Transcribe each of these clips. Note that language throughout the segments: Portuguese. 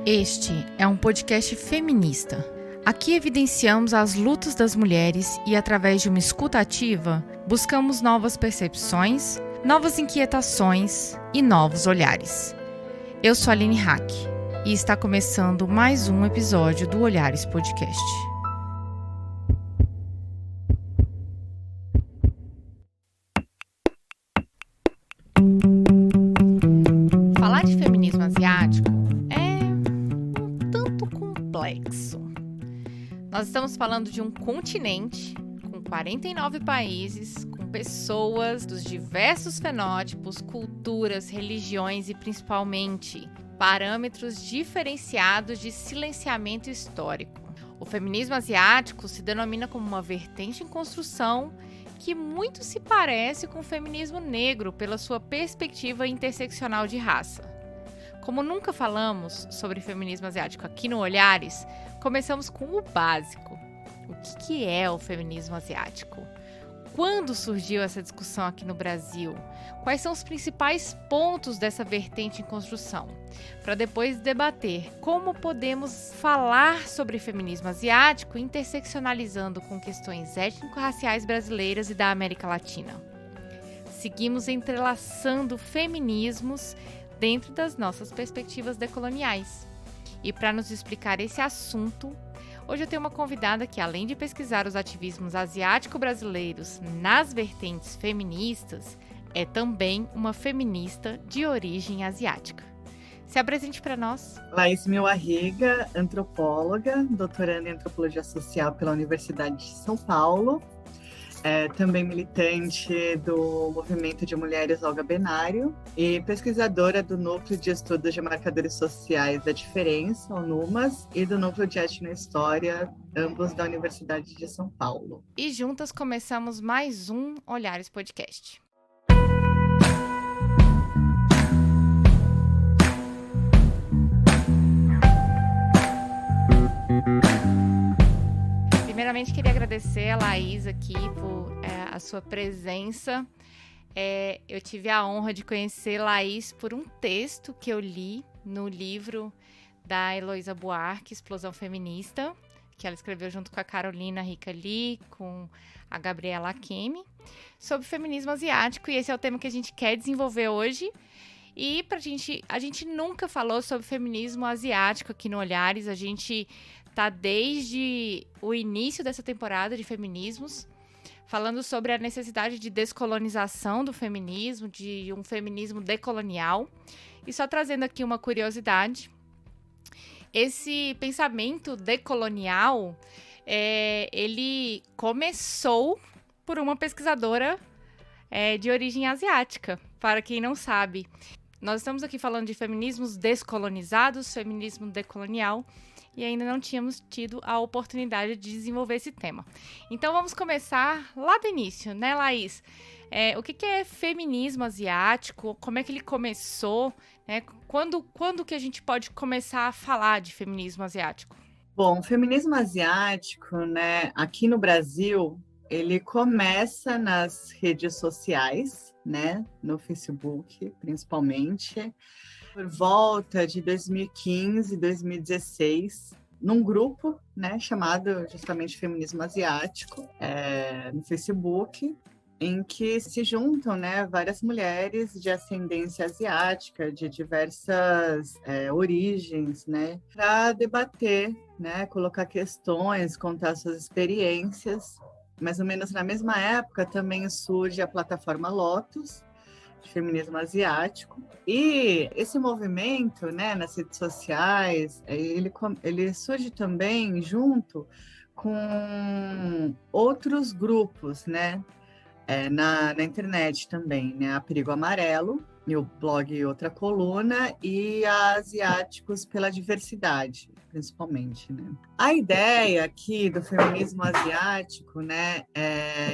Este é um podcast feminista. Aqui evidenciamos as lutas das mulheres e, através de uma escuta ativa, buscamos novas percepções, novas inquietações e novos olhares. Eu sou a Aline Hack e está começando mais um episódio do Olhares Podcast. Falar de feminismo asiático é um tanto complexo. Nós estamos falando de um continente com 49 países, com pessoas dos diversos fenótipos, culturas, religiões e, principalmente, parâmetros diferenciados de silenciamento histórico. O feminismo asiático se denomina como uma vertente em construção que muito se parece com o feminismo negro pela sua perspectiva interseccional de raça. Como nunca falamos sobre feminismo asiático aqui no Olhares, começamos com o básico. O que é o feminismo asiático? Quando surgiu essa discussão aqui no Brasil? Quais são os principais pontos dessa vertente em construção? Para depois debater como podemos falar sobre feminismo asiático interseccionalizando com questões étnico-raciais brasileiras e da América Latina. Seguimos entrelaçando feminismos dentro das nossas perspectivas decoloniais. E para nos explicar esse assunto, hoje eu tenho uma convidada que, além de pesquisar os ativismos asiático-brasileiros nas vertentes feministas, é também uma feminista de origem asiática. Se apresente para nós. Laís Millarriga, antropóloga, doutoranda em Antropologia Social pela Universidade de São Paulo, também militante do Movimento de Mulheres Olga Benário e pesquisadora do Núcleo de Estudos de Marcadores Sociais da Diferença, o NUMAS, e do Núcleo de Etnohistória, ambos da Universidade de São Paulo. E juntas começamos mais um Olhares Podcast. Primeiramente, queria agradecer a Laís aqui por a sua presença. Eu tive a honra de conhecer Laís por um texto que eu li no livro da Heloísa Buarque, Explosão Feminista, que ela escreveu junto com a Carolina Ricali, com a Gabriela Akemi, sobre feminismo asiático, e esse é o tema que a gente quer desenvolver hoje. E a gente nunca falou sobre feminismo asiático aqui no Olhares, a gente tá desde o início dessa temporada de feminismos, falando sobre a necessidade de descolonização do feminismo, de um feminismo decolonial. E só trazendo aqui uma curiosidade, esse pensamento decolonial, ele começou por uma pesquisadora de origem asiática, para quem não sabe. Nós estamos aqui falando de feminismos descolonizados, feminismo decolonial, e ainda não tínhamos tido a oportunidade de desenvolver esse tema. Então vamos começar lá do início, né, Laís? O que é feminismo asiático? Como é que ele começou? Né? Quando que a gente pode começar a falar de feminismo asiático? Bom, o feminismo asiático, né, aqui no Brasil, ele começa nas redes sociais, né, no Facebook, principalmente, por volta de 2015, 2016, num grupo, né, chamado justamente Feminismo Asiático, no Facebook, em que se juntam, né, várias mulheres de ascendência asiática, de diversas origens, né, para debater, né, colocar questões, contar suas experiências. Mais ou menos na mesma época também surge a plataforma Lotus, de feminismo asiático, e esse movimento, né, nas redes sociais, ele surge também junto com outros grupos, né, na internet também, né, a Perigo Amarelo, e o blog Outra Coluna, e a Asiáticos pela Diversidade, principalmente, né. A ideia aqui do feminismo asiático, né,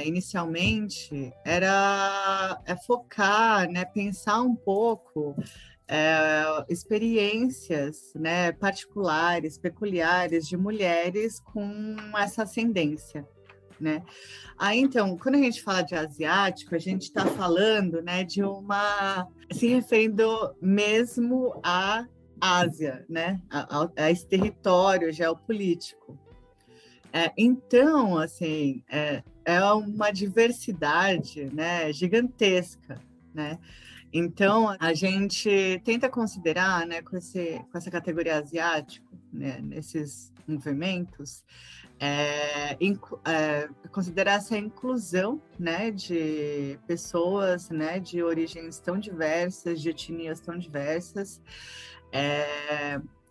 inicialmente, era focar, né, pensar um pouco experiências, né, particulares, peculiares de mulheres com essa ascendência, né? Aí, então, quando a gente fala de asiático, a gente está falando, né, de uma, se referindo mesmo a Ásia, né? A esse território geopolítico. Então, assim, é uma diversidade, né, gigantesca, né? Então, a gente tenta considerar, né, com essa categoria asiático, né, nesses movimentos, considerar essa inclusão, né, de pessoas, né, de origens tão diversas, de etnias tão diversas,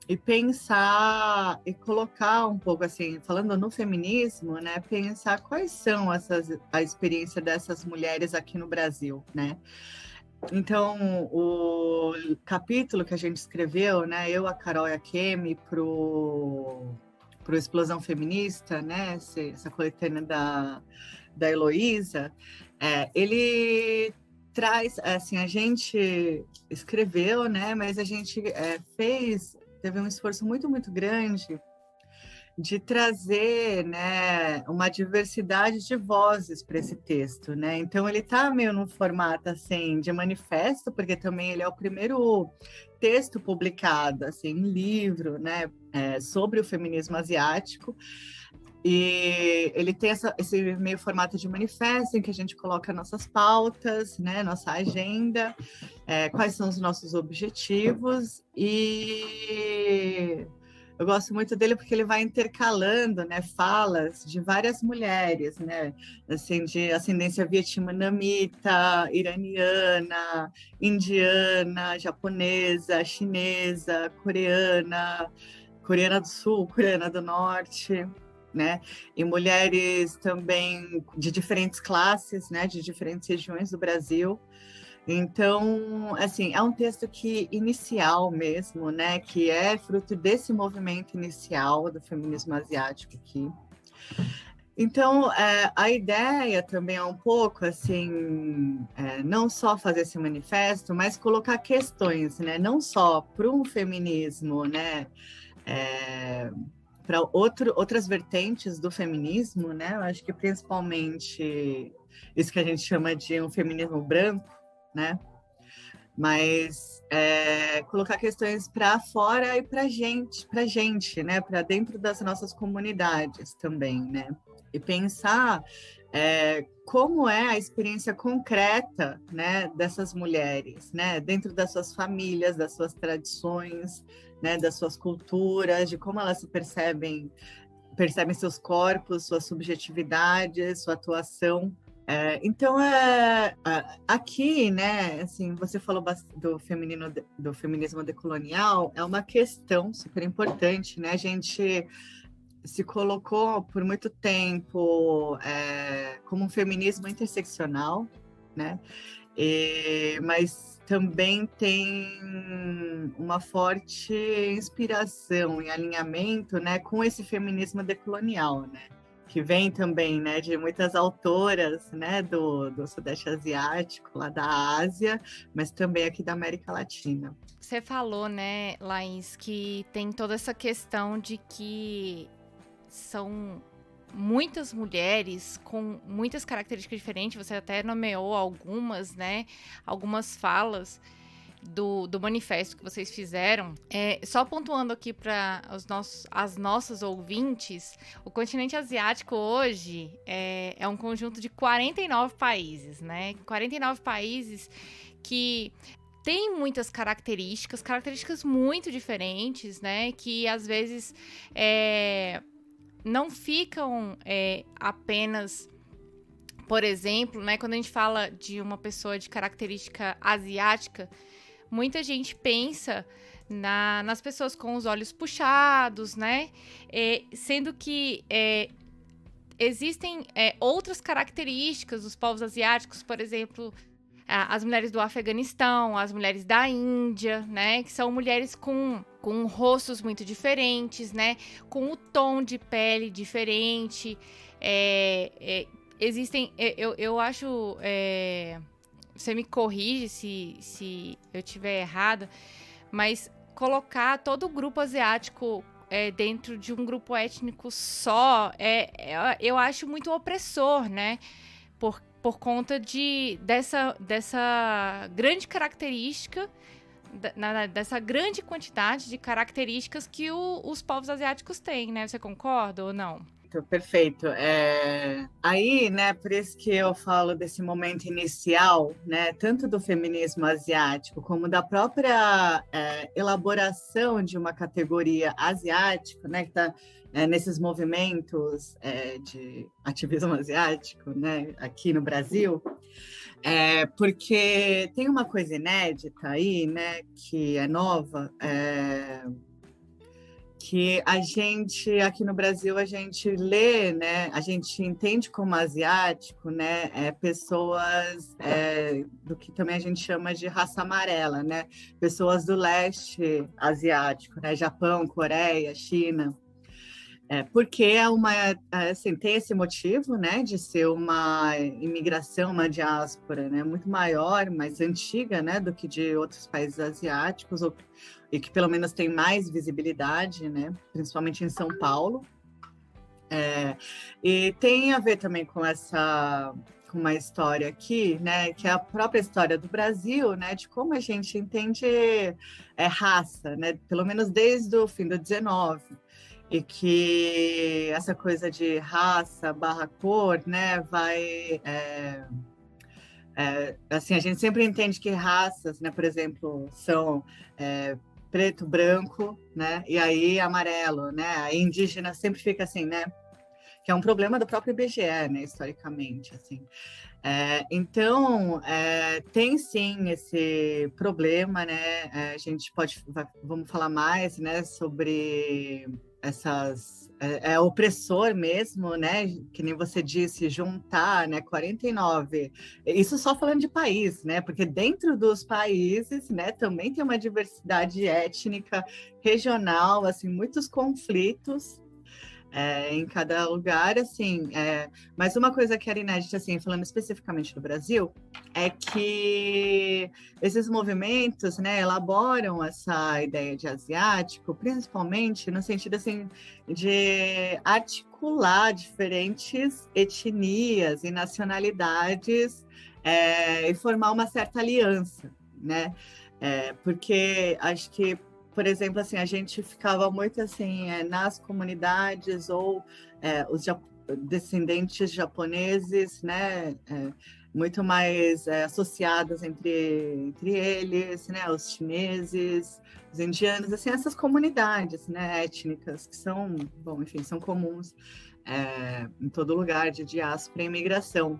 e pensar e colocar um pouco assim, falando no feminismo, né, pensar quais são a experiência dessas mulheres aqui no Brasil, né? Então, o capítulo que a gente escreveu, né, eu, a Carol e a Kemi, pro Explosão Feminista, né, essa coletânea da Heloísa, ele traz, assim, a gente escreveu, né, mas a gente teve um esforço muito, muito grande de trazer, né, uma diversidade de vozes para esse texto, né? Então ele está meio num formato assim de manifesto, porque também ele é o primeiro texto publicado assim em livro, né, sobre o feminismo asiático. E ele tem esse meio formato de manifesto em que a gente coloca nossas pautas, né, nossa agenda, quais são os nossos objetivos, e eu gosto muito dele porque ele vai intercalando, né, falas de várias mulheres, né, assim, de ascendência vietnamita, iraniana, indiana, japonesa, chinesa, coreana do Sul, coreana do Norte, né, e mulheres também de diferentes classes, né, de diferentes regiões do Brasil. Então, assim, é um texto inicial mesmo, né, que é fruto desse movimento inicial do feminismo asiático aqui. Então, a ideia também é um pouco, assim, não só fazer esse manifesto, mas colocar questões, né, não só para um feminismo, né, para outras vertentes do feminismo, né, eu acho que principalmente isso que a gente chama de um feminismo branco, né? Mas colocar questões para fora e para gente, né? Para dentro das nossas comunidades também, né? E pensar como é a experiência concreta, né, dessas mulheres, né? Dentro das suas famílias, das suas tradições, né? Das suas culturas, de como elas se percebem seus corpos, suas subjetividades, sua atuação. Então, aqui, né, assim, você falou do feminismo decolonial, é uma questão super importante, né? A gente se colocou por muito tempo como um feminismo interseccional, né? Mas também tem uma forte inspiração e alinhamento, né, com esse feminismo decolonial, né? Que vem também, né, de muitas autoras, né, do Sudeste Asiático, lá da Ásia, mas também aqui da América Latina. Você falou, né, Laís, que tem toda essa questão de que são muitas mulheres com muitas características diferentes. Você até nomeou algumas, né, algumas falas do manifesto que vocês fizeram. Só pontuando aqui para as nossas ouvintes, o continente asiático hoje é um conjunto de 49 países, né? 49 países que tem muitas características muito diferentes, né? Que às vezes não ficam apenas... Por exemplo, né, quando a gente fala de uma pessoa de característica asiática, muita gente pensa nas pessoas com os olhos puxados, né? Sendo que existem outras características dos povos asiáticos, por exemplo, as mulheres do Afeganistão, as mulheres da Índia, né? Que são mulheres com rostos muito diferentes, né? Com o tom de pele diferente. Existem... Eu acho... Você me corrige se eu estiver errada, mas colocar todo o grupo asiático dentro de um grupo étnico só, eu acho muito opressor, né? Por conta dessa grande característica dessa grande quantidade de características que os povos asiáticos têm, né? Você concorda ou não? Perfeito. Aí, né, por isso que eu falo desse momento inicial, né, tanto do feminismo asiático como da própria elaboração de uma categoria asiática, né, que está nesses movimentos de ativismo asiático, né, aqui no Brasil, porque tem uma coisa inédita aí, né, que é nova, que a gente, aqui no Brasil, a gente lê, né, a gente entende como asiático, né, pessoas do que também a gente chama de raça amarela, né, pessoas do leste asiático, né, Japão, Coreia, China, porque assim, tem esse motivo, né, de ser uma imigração, uma diáspora, né, muito maior, mais antiga, né, do que de outros países asiáticos, e que pelo menos tem mais visibilidade, né, principalmente em São Paulo. E tem a ver também com uma história aqui, né, que é a própria história do Brasil, né, de como a gente entende raça, né, pelo menos desde o fim do 19, e que essa coisa de raça barra cor, né, vai assim, a gente sempre entende que raças, né, por exemplo, são preto, branco, né, e aí amarelo, né, a indígena sempre fica assim, né, que é um problema do próprio IBGE, né, historicamente, assim. Então, tem sim esse problema, né, a gente vamos falar mais, né, sobre essas opressor mesmo, né? Que nem você disse, juntar, né? 49. Isso só falando de país, né? Porque dentro dos países, né? Também tem uma diversidade étnica, regional, assim, muitos conflitos. Em cada lugar, assim, mas uma coisa que era inédita, assim, falando especificamente do Brasil, é que esses movimentos, né, elaboram essa ideia de asiático, principalmente no sentido, assim, de articular diferentes etnias e nacionalidades e formar uma certa aliança, né, porque acho que, por exemplo, assim, a gente ficava muito assim nas comunidades ou os descendentes japoneses, né, muito mais associados entre eles, né, os chineses, os indianos, assim, essas comunidades, né, étnicas que são, bom, enfim, são comuns em todo lugar de diáspora e imigração.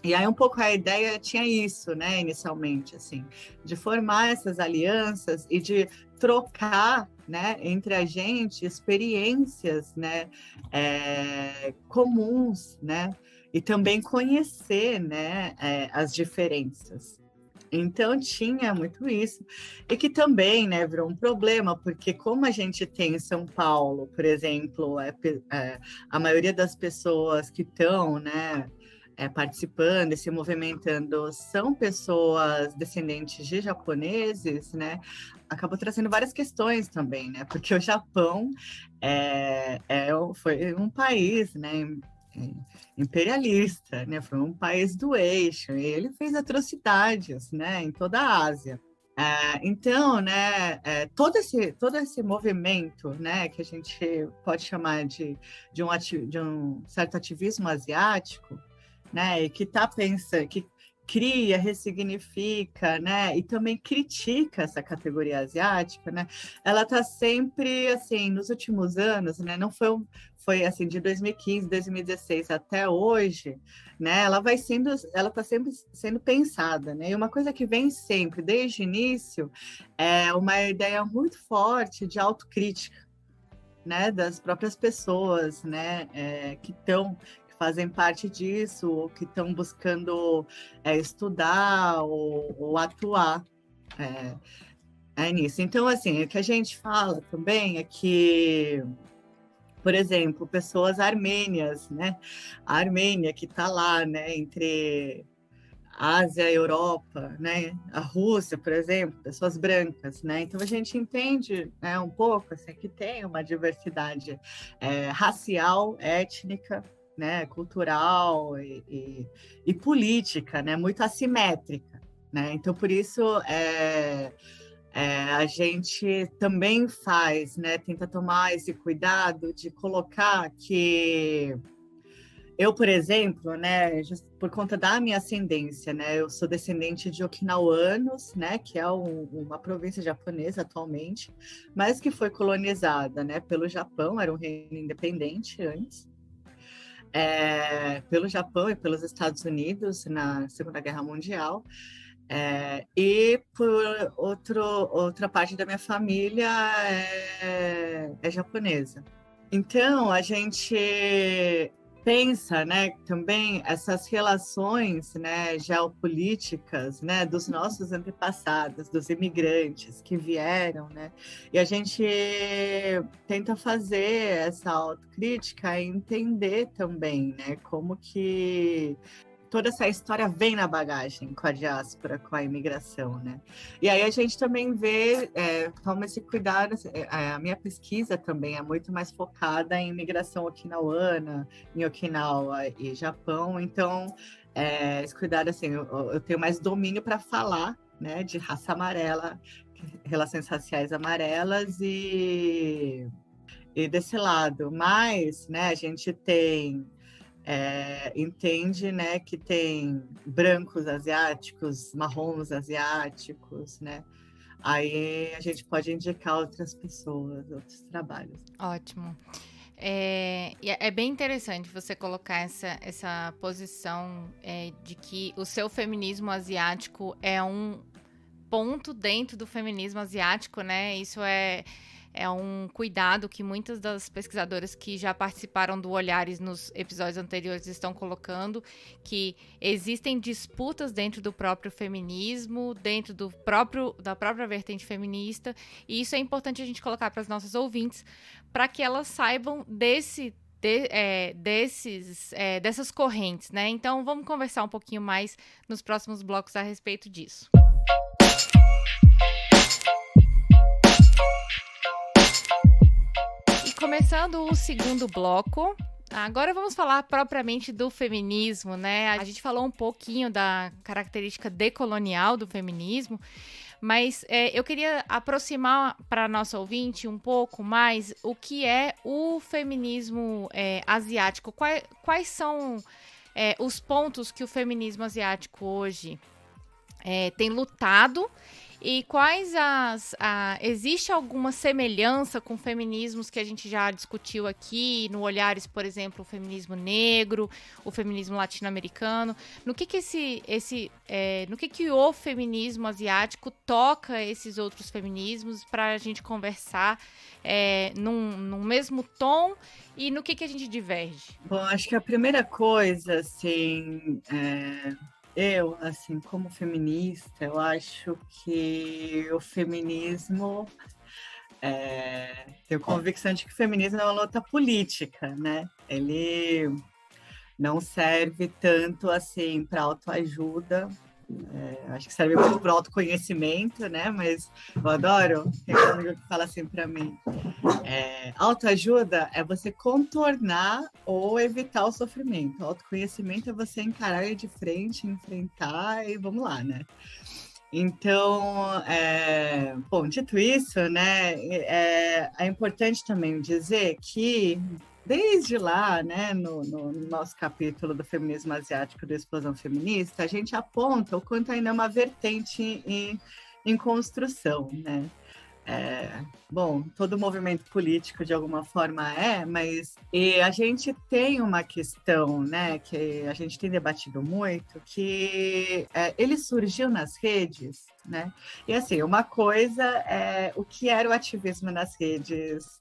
E aí um pouco a ideia tinha isso, né, inicialmente, assim, de formar essas alianças e de trocar, né, entre a gente experiências, né, comuns, né, e também conhecer, né, as diferenças. Então tinha muito isso, e que também, né, virou um problema, porque como a gente tem em São Paulo, por exemplo, a maioria das pessoas que estão, né, participando e se movimentando são pessoas descendentes de japoneses, né? Acabou trazendo várias questões também, né? Porque o Japão foi um país, né? Imperialista, né? Foi um país do eixo e ele fez atrocidades, né? Em toda a Ásia. Então, né, todo esse movimento, né, que a gente pode chamar de um certo ativismo asiático, né, e que pensa, que cria, ressignifica, né, e também critica essa categoria asiática, né, ela está sempre, assim, nos últimos anos, né, não foi assim, de 2015, 2016 até hoje, né, ela está sempre sendo pensada, né, e uma coisa que vem sempre, desde o início, é uma ideia muito forte de autocrítica, né, das próprias pessoas, né, que fazem parte disso, ou que estão buscando estudar ou atuar nisso. Então, assim, o que a gente fala também é que, por exemplo, pessoas armênias, né? A Armênia que está lá, né, entre Ásia e Europa, né? A Rússia, por exemplo, pessoas brancas, né? Então a gente entende, né, um pouco assim, que tem uma diversidade racial, étnica, né, cultural e política, né, muito assimétrica, né? Então por isso A gente também faz, né, tenta tomar esse cuidado de colocar que eu, por exemplo, né, por conta da minha ascendência, né, eu sou descendente de Okinawanos, né, que é uma província japonesa atualmente, mas que foi colonizada, né, pelo Japão, era um reino independente antes, pelo Japão e pelos Estados Unidos na Segunda Guerra Mundial. E por outra parte da minha família é japonesa. Então, a gente pensa, né, também essas relações, né, geopolíticas, né, dos nossos antepassados, dos imigrantes que vieram, né, e a gente tenta fazer essa autocrítica e entender também, né, como que toda essa história vem na bagagem com a diáspora, com a imigração, né? E aí a gente também vê, toma esse cuidado, a minha pesquisa também é muito mais focada em imigração okinawana, em Okinawa e Japão, então esse cuidado, assim, eu tenho mais domínio para falar, né, de raça amarela, relações raciais amarelas e desse lado, mas, né, a gente tem entende, né, que tem brancos asiáticos, marrons asiáticos, né? Aí a gente pode indicar outras pessoas, outros trabalhos. Ótimo. É bem interessante você colocar essa posição de que o seu feminismo asiático é um ponto dentro do feminismo asiático, né? Isso é um cuidado que muitas das pesquisadoras que já participaram do Olhares nos episódios anteriores estão colocando, que existem disputas dentro do próprio feminismo, dentro da própria vertente feminista, e isso é importante a gente colocar para as nossas ouvintes, para que elas saibam dessas correntes, né? Então, vamos conversar um pouquinho mais nos próximos blocos a respeito disso. Começando o segundo bloco, agora vamos falar propriamente do feminismo, né? A gente falou um pouquinho da característica decolonial do feminismo, mas eu queria aproximar para a nossa ouvinte um pouco mais o que é o feminismo asiático. Quais são os pontos que o feminismo asiático hoje tem lutado? E existe alguma semelhança com feminismos que a gente já discutiu aqui, no Olhares, por exemplo, o feminismo negro, o feminismo latino-americano? No que o feminismo asiático toca esses outros feminismos para a gente conversar num mesmo tom e no que a gente diverge? Bom, acho que a primeira coisa, assim, eu, assim, como feminista, eu acho que o feminismo, tenho convicção de que o feminismo é uma luta política, né? Ele não serve tanto, assim, para autoajuda, acho que serve muito para o autoconhecimento, né? Mas eu adoro, tem um amigo que fala assim para mim, autoajuda é você contornar ou evitar o sofrimento. Autoconhecimento é você encarar ele de frente, enfrentar e vamos lá, né? Então, bom, dito isso, né, é importante também dizer que desde lá, né, no nosso capítulo do feminismo asiático, da explosão feminista, a gente aponta o quanto ainda é uma vertente em construção, né? Bom, todo movimento político de alguma forma mas a gente tem uma questão, né, que a gente tem debatido muito, que ele surgiu nas redes, né? E assim, uma coisa é o que era o ativismo nas redes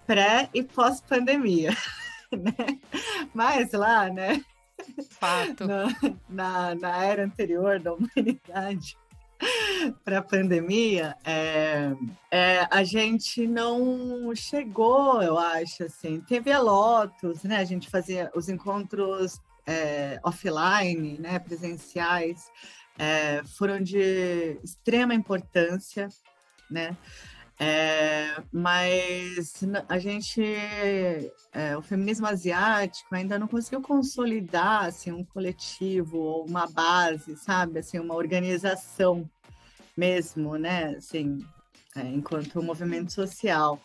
pré e pós-pandemia, né? Mas lá, né? Fato. Na era anterior da humanidade, para a pandemia, a gente não chegou, eu acho, assim, teve a Lotus, né? A gente fazia os encontros offline, né? Presenciais, foram de extrema importância, né? Mas a gente, o feminismo asiático ainda não conseguiu consolidar assim, um coletivo ou uma base, sabe? Assim, uma organização mesmo, né? Assim, enquanto movimento social.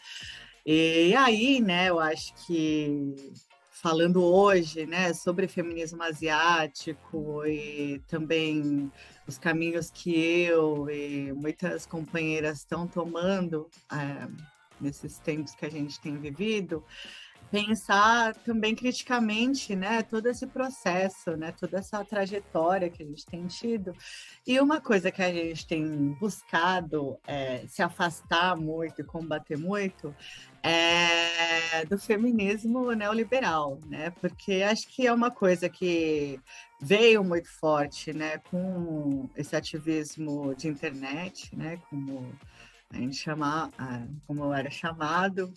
E aí, né, eu acho que falando hoje, né, sobre feminismo asiático e também os caminhos que eu e muitas companheiras estão tomando nesses tempos que a gente tem vivido, pensar também criticamente, né, todo esse processo, né, toda essa trajetória que a gente tem tido. E uma coisa que a gente tem buscado se afastar muito e combater muito é do feminismo neoliberal, né? Porque acho que é uma coisa que veio muito forte, né, com esse ativismo de internet, né, como a gente como era chamado.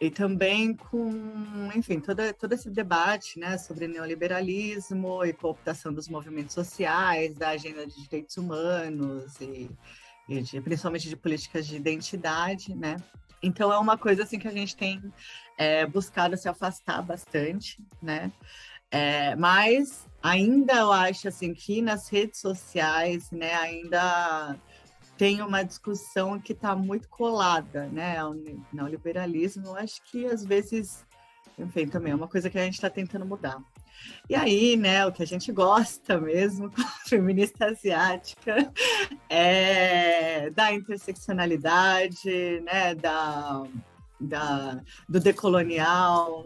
E também com, enfim, todo esse debate, né, sobre neoliberalismo e cooptação dos movimentos sociais, da agenda de direitos humanos principalmente de políticas de identidade, né? Então é uma coisa assim que a gente tem buscado se afastar bastante, né? Mas ainda eu acho assim que nas redes sociais, né, ainda tem uma discussão que está muito colada, né, ao neoliberalismo. Eu acho que às vezes, enfim, também é uma coisa que a gente está tentando mudar. E aí, né, o que a gente gosta mesmo, como feminista asiática, é da interseccionalidade, né, do decolonial.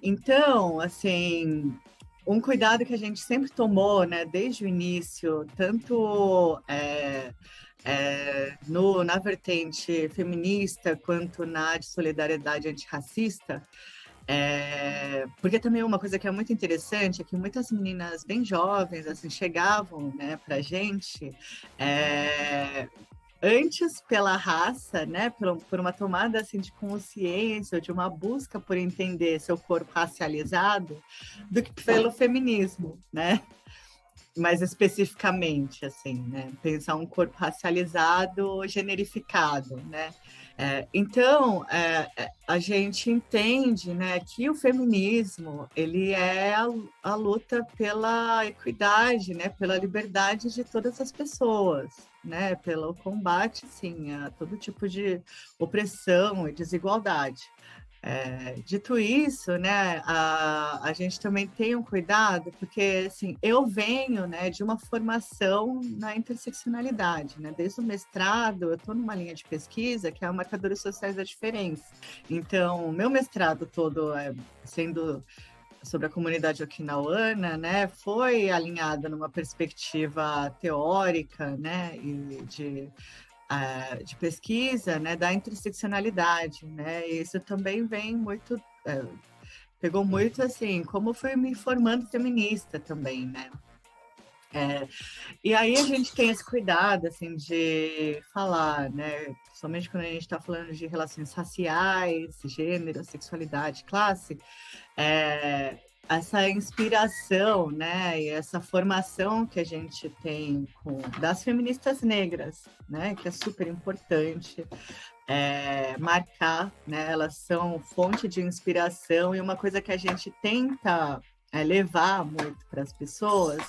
Então, assim, um cuidado que a gente sempre tomou, né, desde o início, tanto na vertente feminista quanto na de solidariedade antirracista, porque também uma coisa que é muito interessante é que muitas meninas bem jovens assim chegavam, né, para a gente antes pela raça, né, por uma tomada assim de consciência, de uma busca por entender seu corpo racializado, do que pelo feminismo, né? Mais especificamente, assim, né? Pensar um corpo racializado, generificado, né? Então, a gente entende, né, que o feminismo ele é a luta pela equidade, né, pela liberdade de todas as pessoas, né, pelo combate, sim, a todo tipo de opressão e desigualdade. Dito isso, né, a gente também tem um cuidado, porque assim, eu venho, né, de uma formação na interseccionalidade, né, desde o mestrado eu estou numa linha de pesquisa que é marcadores sociais da diferença. Então, meu mestrado todo sendo sobre a comunidade okinauana, né, foi alinhado numa perspectiva teórica, né, e de pesquisa, né, da interseccionalidade, né, e isso também vem muito, pegou muito assim, como fui me formando feminista também, né. E aí a gente tem esse cuidado, assim, de falar, né, somente quando a gente está falando de relações raciais, gênero, sexualidade, classe, essa inspiração, né, e essa formação que a gente tem das feministas negras, né, que é super importante marcar, né, elas são fonte de inspiração e uma coisa que a gente tenta levar muito para as pessoas,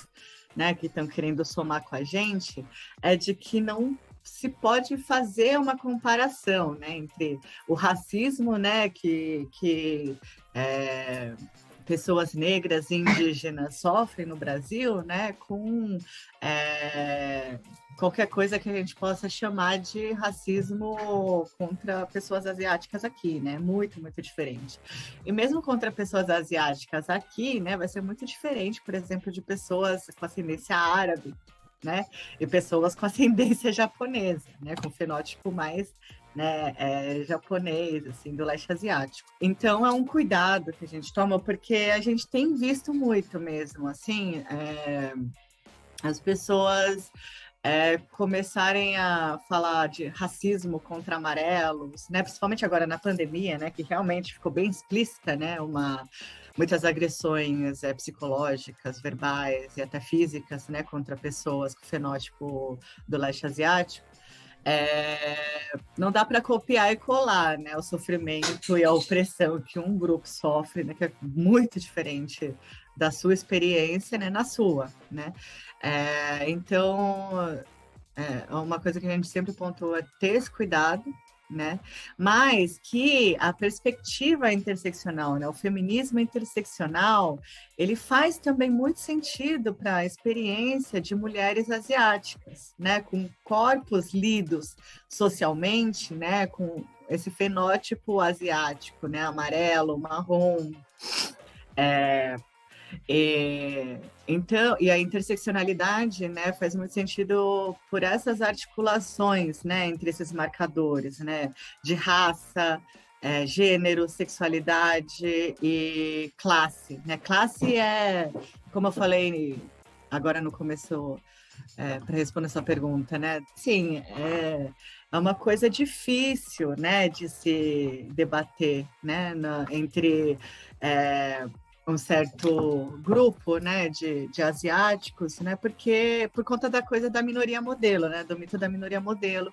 né, que estão querendo somar com a gente, é de que não se pode fazer uma comparação, né, entre o racismo, né, que pessoas negras e indígenas sofrem no Brasil, né, com qualquer coisa que a gente possa chamar de racismo contra pessoas asiáticas aqui, né, muito, muito diferente. E mesmo contra pessoas asiáticas aqui, né, vai ser muito diferente, por exemplo, de pessoas com ascendência árabe, né, e pessoas com ascendência japonesa, né, com fenótipo mais, né, japonês, assim, do leste asiático. Então, é um cuidado que a gente toma, porque a gente tem visto muito mesmo, assim, as pessoas começarem a falar de racismo contra amarelos, né, principalmente agora na pandemia, né, que realmente ficou bem explícita, né, muitas agressões psicológicas, verbais e até físicas, né, contra pessoas com fenótipo do leste asiático. Não dá para copiar e colar, né, o sofrimento e a opressão que um grupo sofre, né, que é muito diferente da sua experiência, né, na sua, né. Então, É uma coisa que a gente sempre pontua, é ter esse cuidado, né? Mas que a perspectiva interseccional, né? O feminismo interseccional, ele faz também muito sentido para a experiência de mulheres asiáticas, né? Com corpos lidos socialmente, né? Com esse fenótipo asiático, né? Amarelo, marrom, então, e a interseccionalidade, né, faz muito sentido por essas articulações, né, entre esses marcadores, né, de raça, gênero, sexualidade e classe, né? Classe como eu falei agora no começo, para responder a sua pergunta, né? Sim, é uma coisa difícil, né, de se debater, né, entre um certo grupo, né, de asiáticos, né, porque por conta da coisa da minoria modelo, né, do mito da minoria modelo,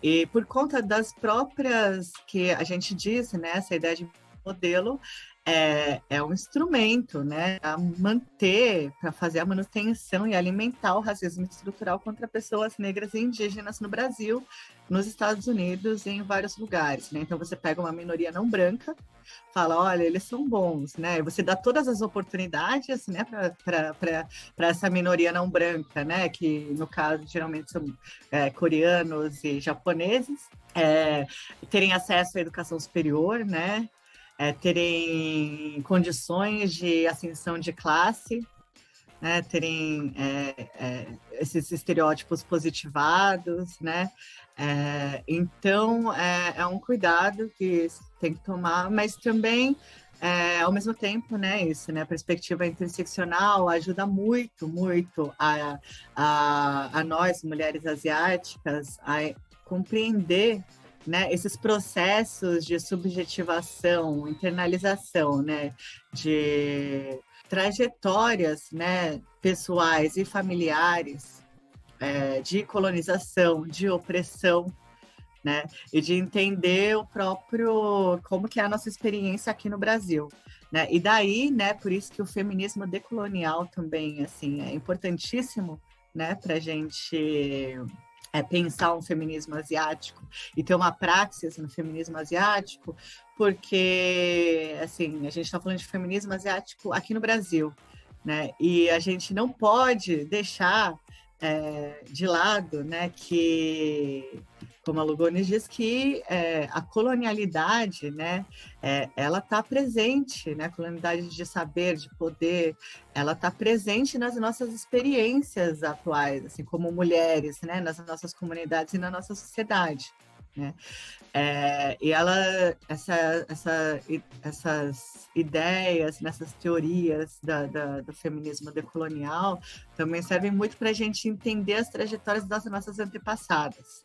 e por conta das próprias que a gente disse, né, essa ideia de modelo é um instrumento, né, a manter, para fazer a manutenção e alimentar o racismo estrutural contra pessoas negras e indígenas no Brasil, nos Estados Unidos e em vários lugares, né? Então você pega uma minoria não branca, fala, olha, eles são bons, né? Você dá todas as oportunidades, né, para essa minoria não branca, né? Que no caso geralmente são coreanos e japoneses, terem acesso à educação superior, né? Terem condições de ascensão de classe, né? Terem esses estereótipos positivados, né? Então, é um cuidado que tem que tomar, mas também, ao mesmo tempo, né, isso, né, a perspectiva interseccional ajuda muito, muito a nós, mulheres asiáticas, a compreender, né, esses processos de subjetivação, internalização, né, de trajetórias, né, pessoais e familiares, de colonização, de opressão, né, e de entender o próprio, como que é a nossa experiência aqui no Brasil, né, e daí, né, por isso que o feminismo decolonial também, assim, é importantíssimo, né, para a gente pensar um feminismo asiático e ter uma praxis no feminismo asiático, porque, assim, a gente está falando de feminismo asiático aqui no Brasil, né? E a gente não pode deixar de lado, né, que, como a Lugones diz, que a colonialidade, né, ela está presente, né, a colonialidade de saber, de poder, ela está presente nas nossas experiências atuais, assim, como mulheres, né, nas nossas comunidades e na nossa sociedade, né? E essas ideias, nessas teorias do feminismo decolonial também servem muito para a gente entender as trajetórias das nossas antepassadas,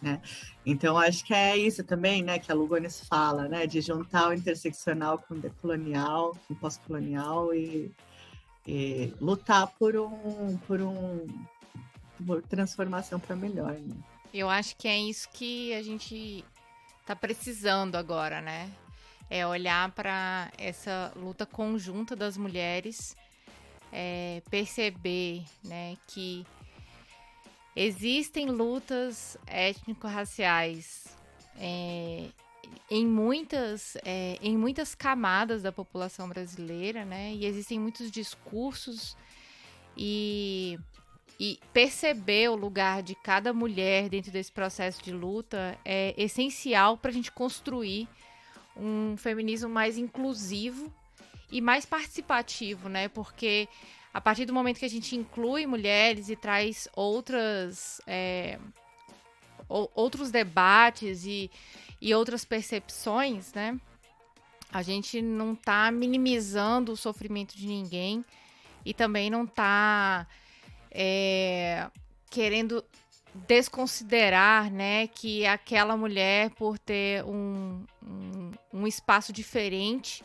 né? Então, acho que é isso também, né, que a Lugones fala, né, de juntar o interseccional com o decolonial, com o pós-colonial e lutar por transformação para melhor, né? Eu acho que é isso que a gente tá precisando agora, né? É olhar para essa luta conjunta das mulheres, perceber, né, que existem lutas étnico-raciais em muitas camadas da população brasileira, né? E existem muitos discursos e perceber o lugar de cada mulher dentro desse processo de luta é essencial para a gente construir um feminismo mais inclusivo e mais participativo, né? Porque a partir do momento que a gente inclui mulheres e traz outros debates e outras percepções, né? A gente não está minimizando o sofrimento de ninguém e também não está querendo desconsiderar, né, que aquela mulher, por ter um espaço diferente,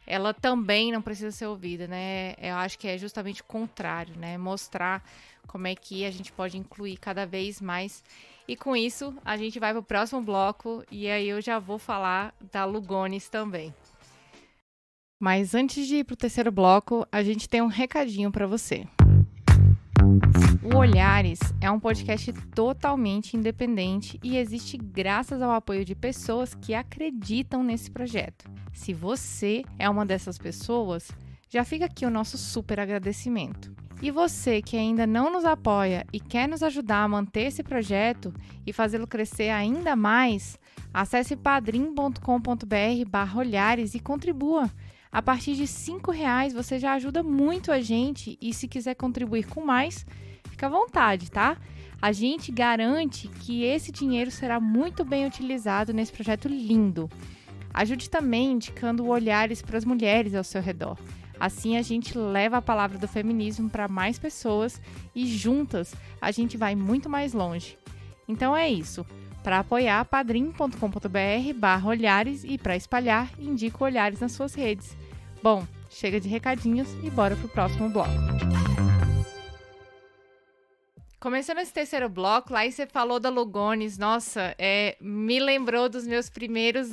ela também não precisa ser ouvida, né? Eu acho que é justamente o contrário, né? Mostrar como é que a gente pode incluir cada vez mais. E com isso, a gente vai para o próximo bloco e aí eu já vou falar da Lugones também. Mas antes de ir para o terceiro bloco, a gente tem um recadinho para você. O Olhares é um podcast totalmente independente e existe graças ao apoio de pessoas que acreditam nesse projeto. Se você é uma dessas pessoas, já fica aqui o nosso super agradecimento. E você que ainda não nos apoia e quer nos ajudar a manter esse projeto e fazê-lo crescer ainda mais, acesse padrim.com.br/olhares e contribua. A partir de R$5 você já ajuda muito a gente e se quiser contribuir com mais, fica à vontade, tá? A gente garante que esse dinheiro será muito bem utilizado nesse projeto lindo. Ajude também indicando Olhares para as mulheres ao seu redor. Assim a gente leva a palavra do feminismo para mais pessoas e juntas a gente vai muito mais longe. Então é isso. Para apoiar, padrim.com.br/olhares e para espalhar, indica Olhares nas suas redes. Bom, chega de recadinhos e bora pro próximo bloco. Começando esse terceiro bloco, lá você falou da Lugones. Nossa, me lembrou dos meus primeiros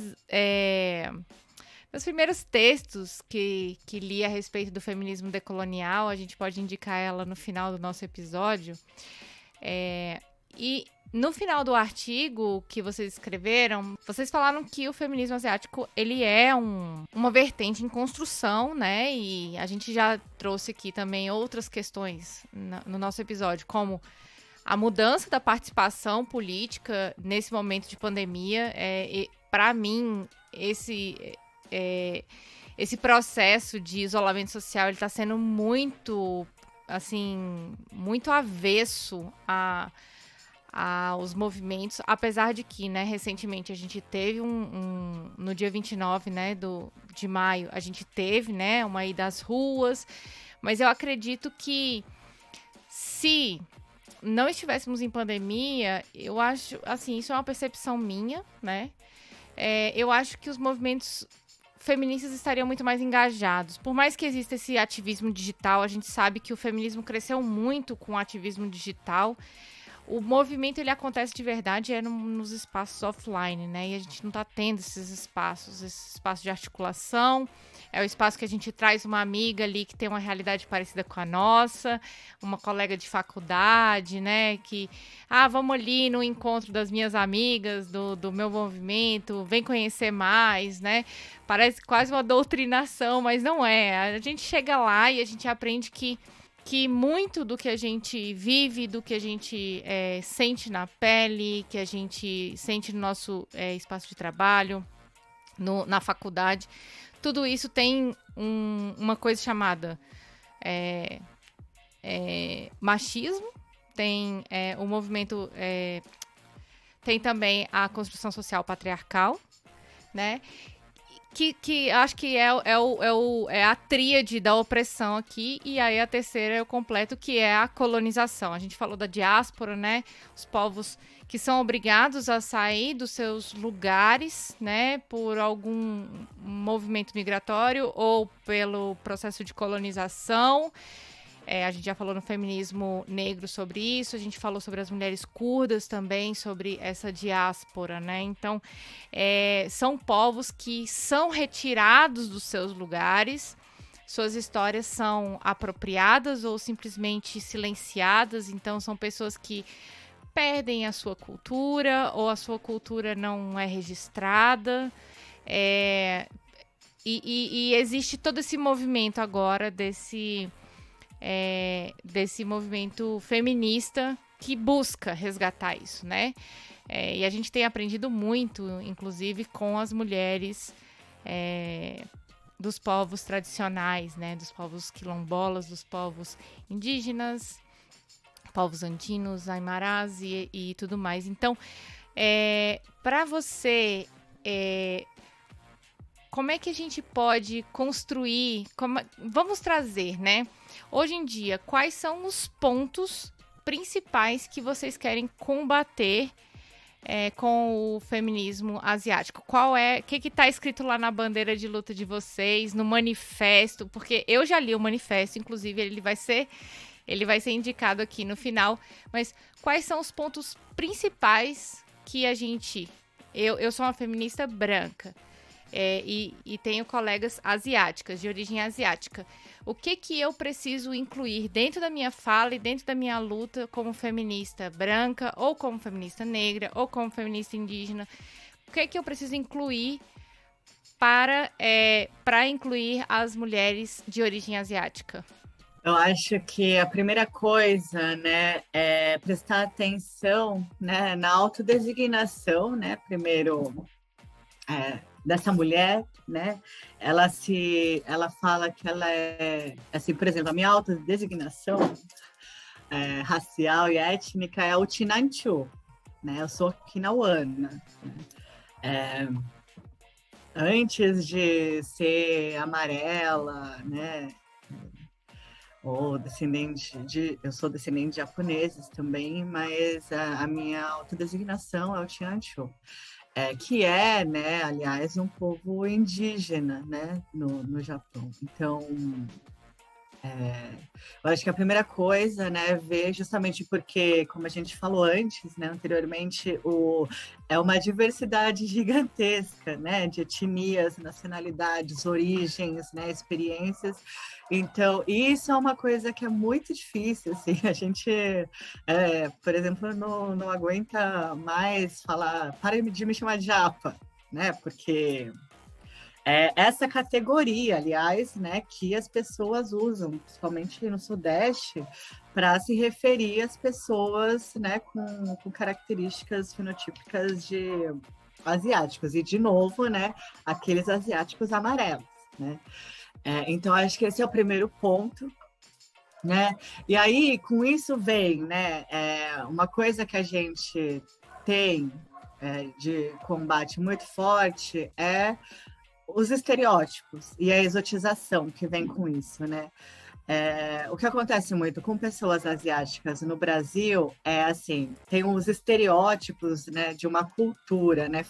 textos que li a respeito do feminismo decolonial. A gente pode indicar ela no final do nosso episódio. E no final do artigo que vocês escreveram, vocês falaram que o feminismo asiático ele é uma vertente em construção, né? E a gente já trouxe aqui também outras questões no nosso episódio, como a mudança da participação política nesse momento de pandemia. Para mim, esse processo de isolamento social ele está sendo muito avesso aos movimentos, apesar de que, né, recentemente a gente teve no dia 29, né, de maio, a gente teve, né, uma ida às ruas, mas eu acredito que se não estivéssemos em pandemia, eu acho, assim, isso é uma percepção minha, né, eu acho que os movimentos feministas estariam muito mais engajados. Por mais que exista esse ativismo digital, a gente sabe que o feminismo cresceu muito com o ativismo digital. O movimento ele acontece de verdade nos espaços offline, né? E a gente não está tendo esses espaços de articulação. É o espaço que a gente traz uma amiga ali que tem uma realidade parecida com a nossa, uma colega de faculdade, né? Que, vamos ali no encontro das minhas amigas, do meu movimento, vem conhecer mais, né? Parece quase uma doutrinação, mas não é. A gente chega lá e a gente aprende que muito do que a gente vive, do que a gente sente na pele, que a gente sente no nosso espaço de trabalho, na faculdade, tudo isso tem uma coisa chamada machismo, tem o movimento, tem também a construção social patriarcal, né? Que acho que é a tríade da opressão aqui, e aí a terceira eu completo, que é a colonização. A gente falou da diáspora, né? Os povos que são obrigados a sair dos seus lugares, né? Por algum movimento migratório ou pelo processo de colonização. A gente já falou no feminismo negro sobre isso, a gente falou sobre as mulheres curdas também, sobre essa diáspora, né? Então, são povos que são retirados dos seus lugares, suas histórias são apropriadas ou simplesmente silenciadas, então são pessoas que perdem a sua cultura ou a sua cultura não é registrada, e existe todo esse movimento agora desse movimento feminista que busca resgatar isso, né? E a gente tem aprendido muito, inclusive, com as mulheres dos povos tradicionais, né? Dos povos quilombolas, dos povos indígenas, povos andinos, aimarás e tudo mais. Então, para você... como é que a gente pode construir, vamos trazer, né? Hoje em dia, quais são os pontos principais que vocês querem combater com o feminismo asiático? O que está escrito lá na bandeira de luta de vocês, no manifesto? Porque eu já li o manifesto, inclusive ele vai ser indicado aqui no final. Mas quais são os pontos principais que a gente... Eu sou uma feminista branca. e tenho colegas asiáticas, de origem asiática. O que eu preciso incluir dentro da minha fala e dentro da minha luta como feminista branca, ou como feminista negra, ou como feminista indígena? O que eu preciso incluir para incluir as mulheres de origem asiática? Eu acho que a primeira coisa, né, é prestar atenção, né, na autodesignação, né, primeiro, dessa mulher, né, ela fala que ela é, assim, por exemplo, a minha autodesignação racial e étnica é o Tinanchu, né, eu sou Kinauana, né, antes de ser amarela, né, ou eu sou descendente de japoneses também, mas a minha autodesignação é o Tianchu, que é, né, aliás, um povo indígena, né, no Japão. Então, eu acho que a primeira coisa, né, ver justamente porque, como a gente falou antes, né, anteriormente, é uma diversidade gigantesca, né, de etnias, nacionalidades, origens, né, experiências. Então, isso é uma coisa que é muito difícil, assim, a gente, por exemplo, não aguenta mais falar, para de me chamar de japa, né, porque essa categoria, aliás, né, que as pessoas usam, principalmente no Sudeste, para se referir às pessoas, né, com características fenotípicas de asiáticos. E, de novo, né, aqueles asiáticos amarelos, né? Então, acho que esse é o primeiro ponto, né? E aí, com isso vem, né, uma coisa que a gente tem de combate muito forte é os estereótipos e a exotização que vem com isso, né? O que acontece muito com pessoas asiáticas no Brasil é assim, tem os estereótipos, né, de uma cultura, né,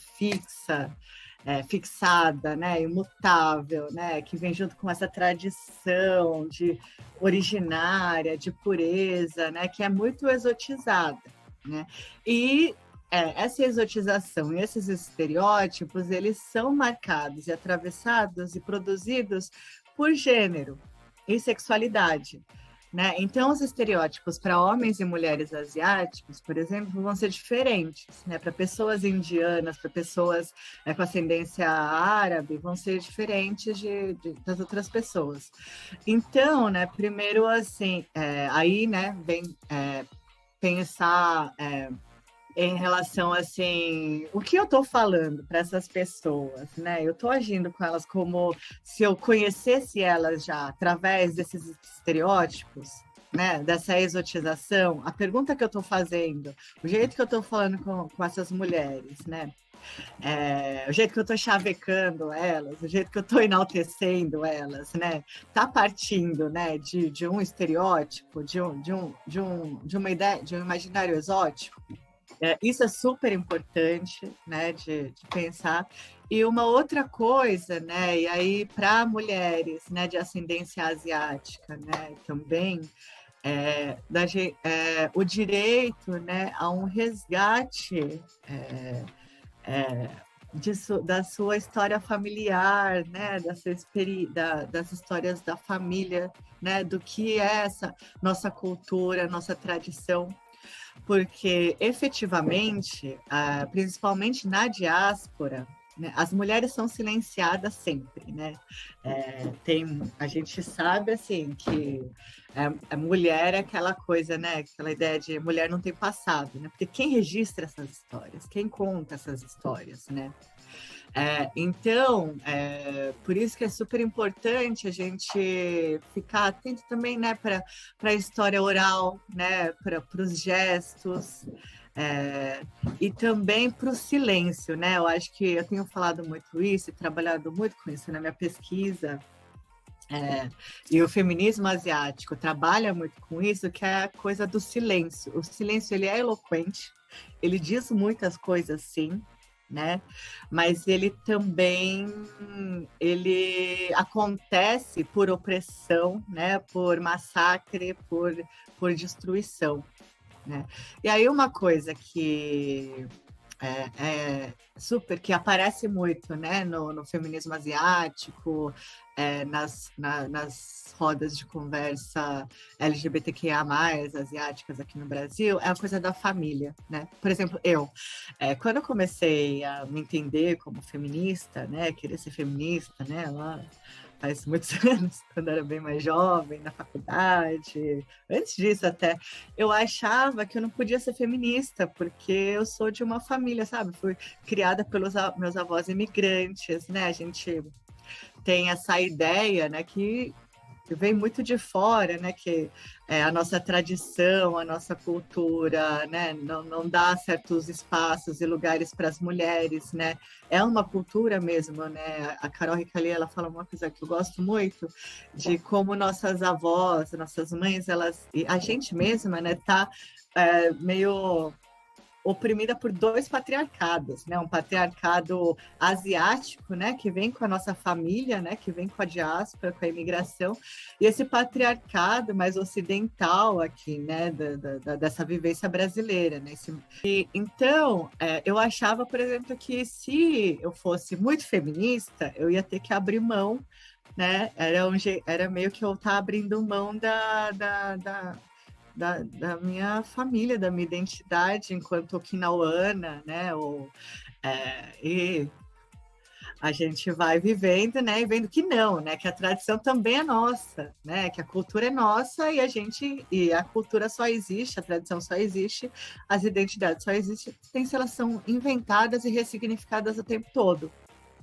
fixada, né, imutável, né, que vem junto com essa tradição de originária, de pureza, né, que é muito exotizada, né? E essa exotização e esses estereótipos, eles são marcados e atravessados e produzidos por gênero e sexualidade, né? Então, os estereótipos para homens e mulheres asiáticos, por exemplo, vão ser diferentes, né? Para pessoas indianas, para pessoas com ascendência árabe, vão ser diferentes das outras pessoas. Então, né, primeiro, assim, aí, né, vem pensar em relação, assim, o que eu estou falando para essas pessoas, né? Eu estou agindo com elas como se eu conhecesse elas já através desses estereótipos, né? Dessa exotização. A pergunta que eu estou fazendo, o jeito que eu estou falando com essas mulheres, né? O jeito que eu estou chavecando elas, o jeito que eu estou enaltecendo elas, né? Tá partindo, né? De um estereótipo, de uma ideia, de um imaginário exótico. Isso é super importante, né, de pensar. E uma outra coisa, né, e aí para mulheres, né, de ascendência asiática, né, também o direito, né, a um resgate da sua história familiar, né, das histórias da família, né, do que é essa nossa cultura, nossa tradição. Porque, efetivamente, principalmente na diáspora, né, as mulheres são silenciadas sempre, né? A gente sabe, assim, que a mulher é aquela coisa, né? Aquela ideia de mulher não tem passado, né? Porque quem registra essas histórias? Quem conta essas histórias, né? Então, por isso que é super importante a gente ficar atento também, né, para a história oral, né, para os gestos, e também para o silêncio, né? Eu acho que eu tenho falado muito isso e trabalhado muito com isso na minha pesquisa. E o feminismo asiático trabalha muito com isso, que é a coisa do silêncio. O silêncio, ele é eloquente, ele diz muitas coisas, sim, né? Mas ele também acontece por opressão, né? Por massacre, por destruição, né? E aí uma coisa que super, que aparece muito, né, no feminismo asiático, nas rodas de conversa LGBTQIA+, asiáticas aqui no Brasil, é a coisa da família, né? Por exemplo, quando eu comecei a me entender como feminista, né, querer ser feminista, né, lá faz muitos anos, quando eu era bem mais jovem, na faculdade, antes disso até, eu achava que eu não podia ser feminista, porque eu sou de uma família, sabe? Fui criada pelos meus avós imigrantes, né? A gente tem essa ideia, né, que vem muito de fora, né, que a nossa tradição, a nossa cultura, né, não dá certos espaços e lugares para as mulheres, né, é uma cultura mesmo, né, a Carol Ricali, ela fala uma coisa que eu gosto muito, de como nossas avós, nossas mães, e a gente mesma, né, tá meio oprimida por dois patriarcados, né? Um patriarcado asiático, né? Que vem com a nossa família, né? Que vem com a diáspora, com a imigração, e esse patriarcado mais ocidental aqui, né? Dessa vivência brasileira, né? Então, eu achava, por exemplo, que se eu fosse muito feminista, eu ia ter que abrir mão, né? Era meio que eu estar abrindo mão da minha família, da minha identidade enquanto okinauana, né? E a gente vai vivendo, né? E vendo que não, né? Que a tradição também é nossa, né? Que a cultura é nossa e a cultura só existe, a tradição só existe, as identidades só existem se elas são inventadas e ressignificadas o tempo todo,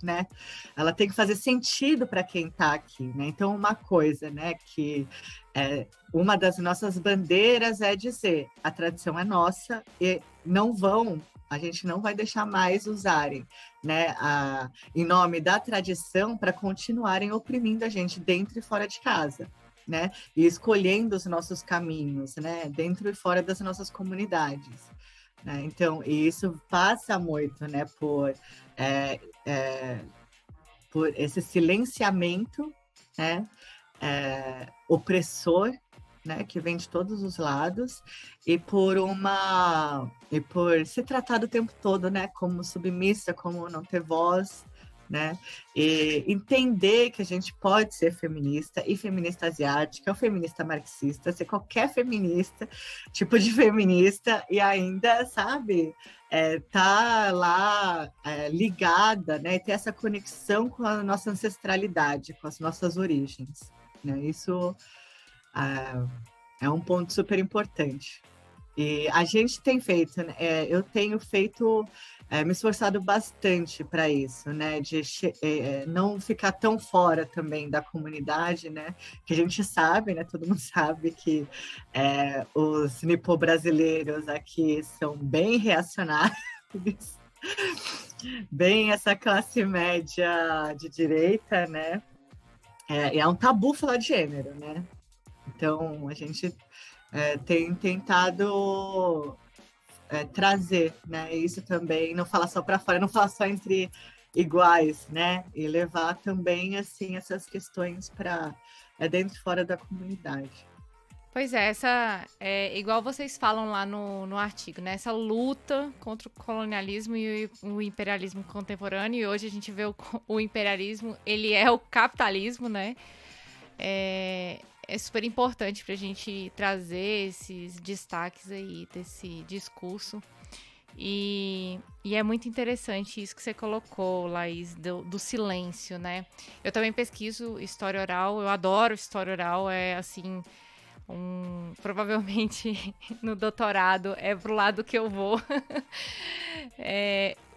né? Ela tem que fazer sentido para quem está aqui, né? Então, uma coisa, né, que uma das nossas bandeiras é dizer a tradição é nossa e a gente não vai deixar mais usarem, né, em nome da tradição para continuarem oprimindo a gente dentro e fora de casa, né? E escolhendo os nossos caminhos, né, dentro e fora das nossas comunidades. Né? Então, isso passa muito, né, por esse silenciamento, né, opressor, né, que vem de todos os lados, e por se tratar o tempo todo, né, como submissa, como não ter voz, né, e entender que a gente pode ser feminista, e feminista asiática, ou feminista marxista, ser qualquer feminista, tipo de feminista, e ainda, sabe, tá lá ligada, né, e ter essa conexão com a nossa ancestralidade, com as nossas origens, né, isso é um ponto super importante. E a gente tem feito, né, eu tenho feito, me esforçado bastante para isso, né, de não ficar tão fora também da comunidade, né, que a gente sabe, né, todo mundo sabe que os nipo-brasileiros aqui são bem reacionários, bem essa classe média de direita, né, é um tabu falar de gênero, né, então a gente tem tentado trazer, né, isso também, não falar só para fora, não falar só entre iguais, né, e levar também, assim, essas questões para dentro e fora da comunidade. Pois igual vocês falam lá no artigo, né, essa luta contra o colonialismo e o imperialismo contemporâneo, e hoje a gente vê o imperialismo, ele é o capitalismo, né, é super importante para a gente trazer esses destaques aí desse discurso. E é muito interessante isso que você colocou, Laís, do silêncio, né? Eu também pesquiso história oral, eu adoro história oral, assim, provavelmente no doutorado é pro lado que eu vou.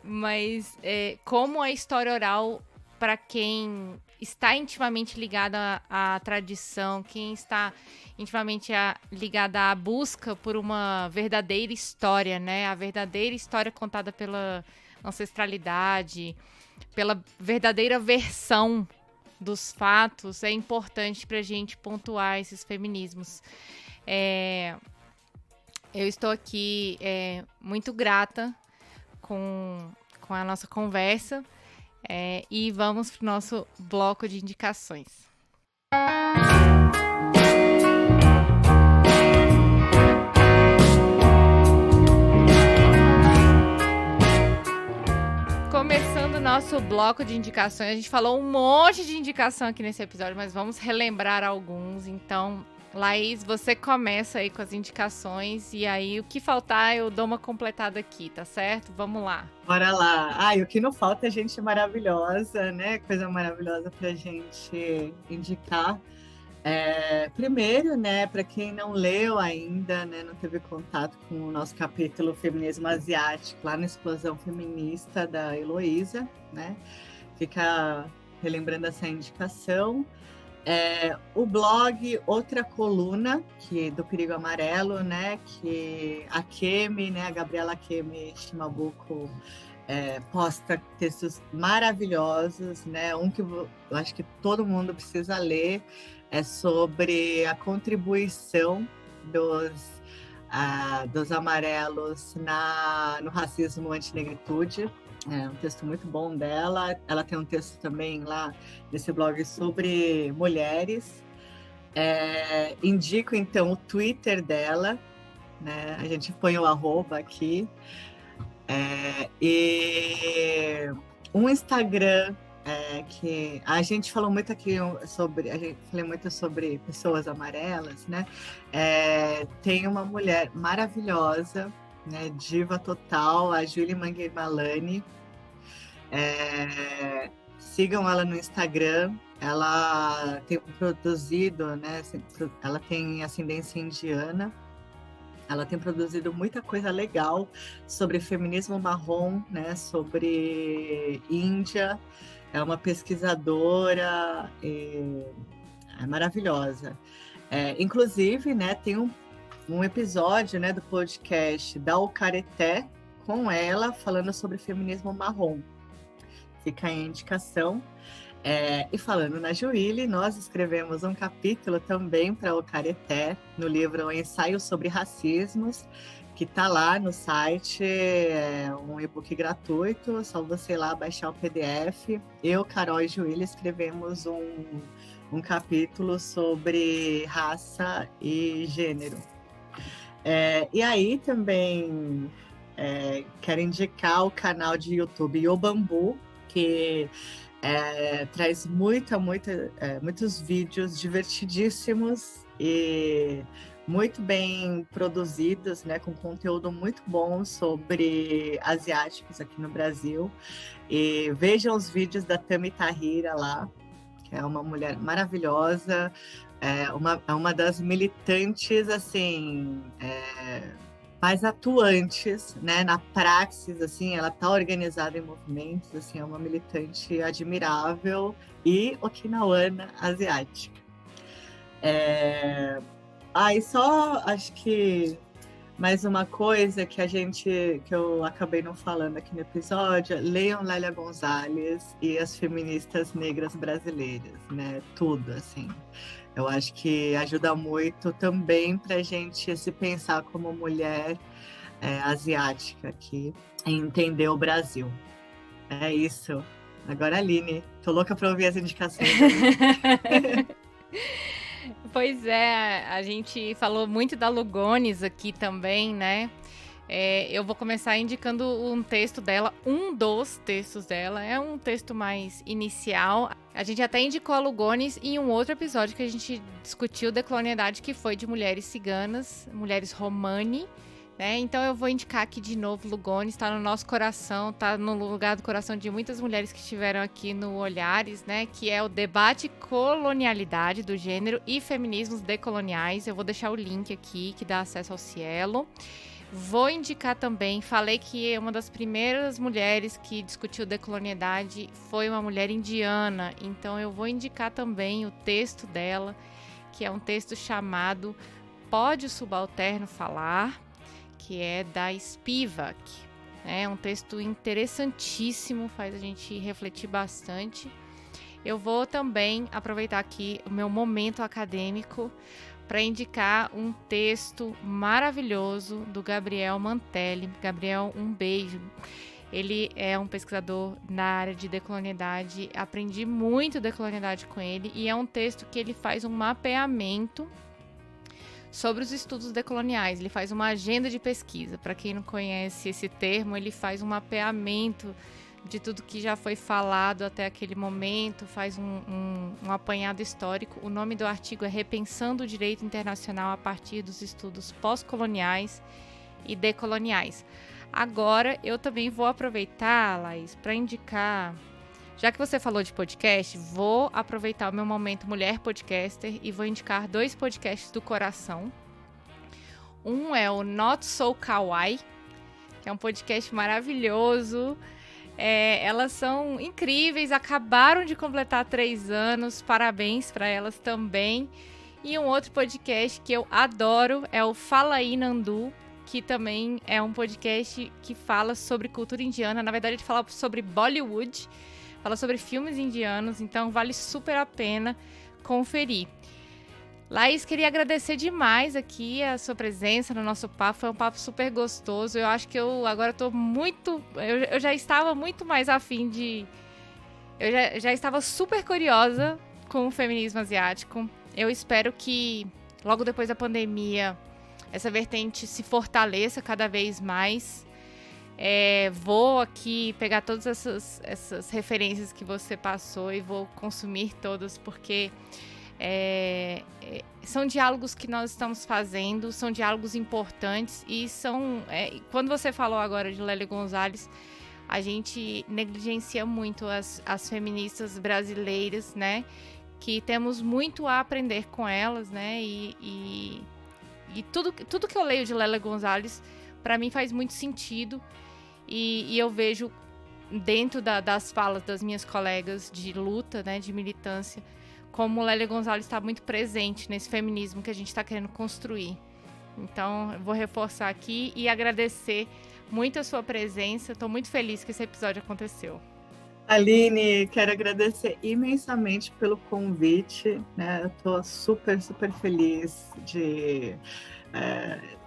Mas como a história oral, para quem está intimamente ligada à tradição, quem está intimamente ligada à busca por uma verdadeira história, né? A verdadeira história contada pela ancestralidade, pela verdadeira versão dos fatos, é importante para a gente pontuar esses feminismos. Eu estou aqui muito grata com a nossa conversa. E vamos para o nosso bloco de indicações. começando o nosso bloco de indicações. A gente falou um monte de indicação aqui nesse episódio, mas vamos relembrar alguns. Então, Laís, você começa aí com as indicações e aí o que faltar eu dou uma completada aqui, tá certo? Vamos lá. Bora lá. E o que não falta é gente maravilhosa, né? Coisa maravilhosa pra gente indicar. Primeiro, né, para quem não leu ainda, né, não teve contato com o nosso capítulo Feminismo Asiático, lá na Explosão Feminista da Heloísa, né? Fica relembrando essa indicação. O blog Outra Coluna, do Perigo Amarelo, né, que a Kemi, né, a Gabriela Kemi Shimabuko, posta textos maravilhosos, né? Um que eu acho que todo mundo precisa ler é sobre a contribuição dos amarelos no racismo anti-negritude. É um texto muito bom dela. Ela tem um texto também lá nesse blog sobre mulheres. Indico, então, o Twitter dela, né? A gente põe o @ aqui. E um Instagram que a gente falou muito aqui sobre pessoas amarelas, né? Tem uma mulher maravilhosa, né? Diva total, a Julie Manguemalani. Sigam ela no Instagram. Ela tem produzido, né? Ela tem ascendência indiana. Ela tem produzido muita coisa legal sobre feminismo marrom, né? Sobre Índia. É uma pesquisadora maravilhosa. Inclusive, né, tem um episódio, né, do podcast da Ocareté com ela falando sobre feminismo marrom. Fica aí a indicação. E falando na Juíli, nós escrevemos um capítulo também para o Ocareté no livro Ensaio sobre Racismos, que está lá no site, um e-book gratuito, só você ir lá baixar o PDF. Eu, Carol e Juíli escrevemos um capítulo sobre raça e gênero. E aí também quero indicar o canal de YouTube Yobambu, que traz muitos vídeos divertidíssimos e muito bem produzidos, né, com conteúdo muito bom sobre asiáticos aqui no Brasil. E vejam os vídeos da Tami Tahira lá, que é uma mulher maravilhosa, uma das militantes assim, mais atuantes, né, na praxis, assim, ela está organizada em movimentos, assim, é uma militante admirável e okinawana asiática. E só acho que mais uma coisa que eu acabei não falando aqui no episódio, leiam Lélia Gonzalez e as feministas negras brasileiras, né? Tudo, assim. Eu acho que ajuda muito também para a gente se pensar como mulher asiática aqui e entender o Brasil. É isso. Agora, Aline, tô louca para ouvir as indicações. Pois é, a gente falou muito da Lugones aqui também, né? Eu vou começar indicando um texto dela, um dos textos dela. É um texto mais inicial. A gente até indicou a Lugones em um outro episódio que a gente discutiu decolonialidade, que foi de mulheres ciganas, mulheres romani, né? Então eu vou indicar aqui de novo Lugones, está no nosso coração, está no lugar do coração de muitas mulheres que estiveram aqui no Olhares, né? Que é o debate colonialidade do gênero e feminismos decoloniais. Eu vou deixar o link aqui que dá acesso ao Cielo. Vou indicar também, falei que uma das primeiras mulheres que discutiu decolonialidade foi uma mulher indiana, então eu vou indicar também o texto dela, que é um texto chamado Pode o Subalterno Falar?, que é da Spivak. É um texto interessantíssimo, faz a gente refletir bastante. Eu vou também aproveitar aqui o meu momento acadêmico para indicar um texto maravilhoso do Gabriel Mantelli. Gabriel, um beijo. Ele é um pesquisador na área de decolonialidade. Aprendi muito decolonialidade com ele e é um texto que ele faz um mapeamento sobre os estudos decoloniais. Ele faz uma agenda de pesquisa. Para quem não conhece esse termo, ele faz um mapeamento de tudo que já foi falado até aquele momento, faz um apanhado histórico. O nome do artigo é Repensando o Direito Internacional a partir dos estudos pós-coloniais e decoloniais. Agora, eu também vou aproveitar, Laís, para indicar... Já que você falou de podcast, vou aproveitar o meu momento Mulher Podcaster e vou indicar 2 podcasts do coração. Um é o Not So Kawaii, que é um podcast maravilhoso. Elas são incríveis, acabaram de completar 3 anos, parabéns para elas também. E um outro podcast que eu adoro é o Fala Aí Nandu, que também é um podcast que fala sobre cultura indiana. Na verdade, ele fala sobre Bollywood, fala sobre filmes indianos, então vale super a pena conferir. Laís, queria agradecer demais aqui a sua presença no nosso papo, foi um papo super gostoso. Eu acho que eu agora estou muito... Eu já estava muito mais afim de... Eu já estava super curiosa com o feminismo asiático. Eu espero que logo depois da pandemia essa vertente se fortaleça cada vez mais. Vou aqui pegar todas essas referências que você passou e vou consumir todas, porque são diálogos que nós estamos fazendo, são diálogos importantes e são... quando você falou agora de Lélia Gonzalez, a gente negligencia muito as feministas brasileiras, né? Que temos muito a aprender com elas, né? E tudo que eu leio de Lélia Gonzalez, para mim faz muito sentido. E eu vejo dentro das falas das minhas colegas de luta, né, de militância, como Lélia Gonzalez está muito presente nesse feminismo que a gente está querendo construir. Então, eu vou reforçar aqui e agradecer muito a sua presença. Estou muito feliz que esse episódio aconteceu. Aline, quero agradecer imensamente pelo convite, né? Eu estou super, super feliz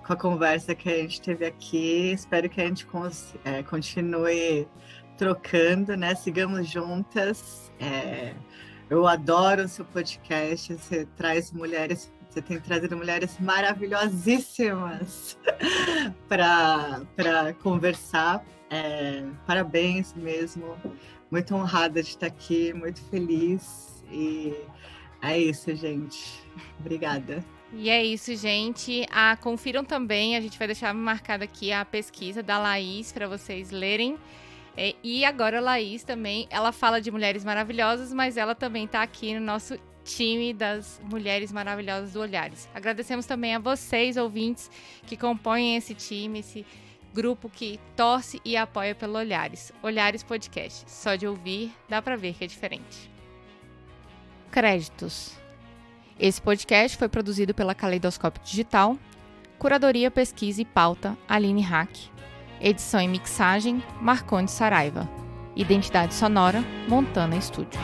com a conversa que a gente teve aqui. Espero que a gente continue trocando, né? Sigamos juntas. Eu adoro o seu podcast. Você tem trazido mulheres maravilhosíssimas para conversar. Parabéns mesmo. Muito honrada de estar aqui, muito feliz. E é isso, gente. Obrigada. E é isso, gente. Confiram também, a gente vai deixar marcada aqui a pesquisa da Laís para vocês lerem. E agora a Laís também, ela fala de mulheres maravilhosas, mas ela também está aqui no nosso time das mulheres maravilhosas do Olhares. Agradecemos também a vocês, ouvintes, que compõem esse time, esse grupo que torce e apoia pelo Olhares. Olhares Podcast. Só de ouvir, dá pra ver que é diferente. Créditos. Esse podcast foi produzido pela Caleidoscópio Digital. Curadoria, pesquisa e pauta, Aline Hack. Edição e mixagem, Marcondes Saraiva. Identidade sonora, Montana Estúdio.